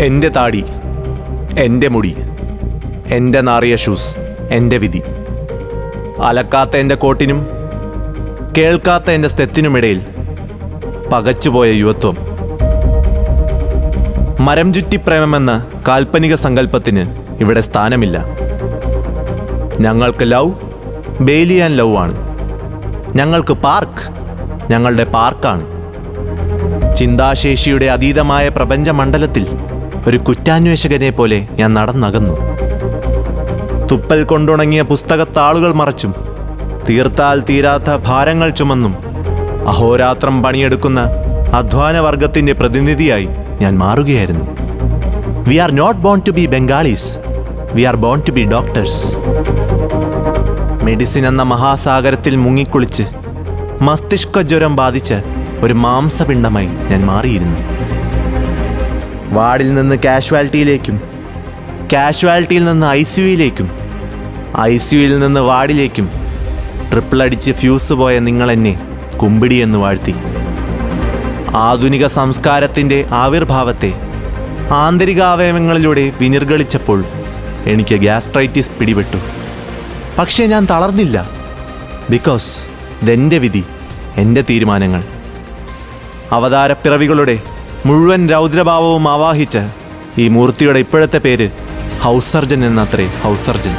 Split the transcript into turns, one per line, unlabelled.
എൻ്റെ താടി, എൻ്റെ മുടി, എൻ്റെ നാറിയ ഷൂസ്, എൻ്റെ വിധി. അലക്കാത്ത എൻ്റെ കോട്ടിനും കേൾക്കാത്ത എൻ്റെ സ്തെത്തിനുമിടയിൽ പകച്ചുപോയ യുവത്വം. മരം ചുറ്റി പ്രേമമെന്ന കാൽപ്പനിക സങ്കല്പത്തിന് ഇവിടെ സ്ഥാനമില്ല. ഞങ്ങൾക്ക് ലവ് ബെയിലി ആൻഡ് ലവ് ആണ്. ഞങ്ങൾക്ക് പാർക്ക് ഞങ്ങളുടെ പാർക്കാണ്. ചിന്താശേഷിയുടെ അതീതമായ പ്രപഞ്ചമണ്ഡലത്തിൽ ഒരു കുറ്റാന്വേഷകനെ പോലെ ഞാൻ നടന്നകന്നു. തുപ്പൽ കൊണ്ടുണങ്ങിയ പുസ്തകത്താളുകൾ മറച്ചും തീർത്താൽ തീരാത്ത ഭാരങ്ങൾ ചുമന്നും അഹോരാത്രം പണിയെടുക്കുന്ന അധ്വാനവർഗത്തിൻ്റെ പ്രതിനിധിയായി ഞാൻ മാറുകയായിരുന്നു. We are not born to be Bengalis, we are born to be doctors. Medicine എന്ന മഹാസാഗരത്തിൽ മുങ്ങിക്കുളിച്ച് മസ്തിഷ്ക ജ്വരം ബാധിച്ച് ഒരു മാംസപിണ്ഡമായി ഞാൻ മാറിയിരുന്നു. വാർഡിൽ നിന്ന് കാഷ്വാലിറ്റിയിലേക്കും, കാഷ്വാലിറ്റിയിൽ നിന്ന് ICUയിലേക്കും, ICUയിൽ നിന്ന് വാർഡിലേക്കും ട്രിപ്പിളടിച്ച് ഫ്യൂസ് പോയ നിങ്ങളെന്നെ കുമ്പിടിയെന്ന് വാഴ്ത്തി. ആധുനിക സംസ്കാരത്തിൻ്റെ ആവിർഭാവത്തെ ആന്തരികാവയവങ്ങളിലൂടെ വിനിർഗളിച്ചപ്പോൾ എനിക്ക് ഗ്യാസ്ട്രൈറ്റിസ് പിടിപെട്ടു. പക്ഷേ ഞാൻ തളർന്നില്ല. ബിക്കോസ് ഇതെൻ്റെ വിധി, എൻ്റെ തീരുമാനങ്ങൾ. അവതാരപ്പിറവികളുടെ മുഴുവൻ രൗദ്രഭാവവും ആവാഹിച്ച ഈ മൂർത്തിയുടെ ഇപ്പോഴത്തെ പേര് ഹൗസ് സർജൻ എന്നത്രേ. House surgeon.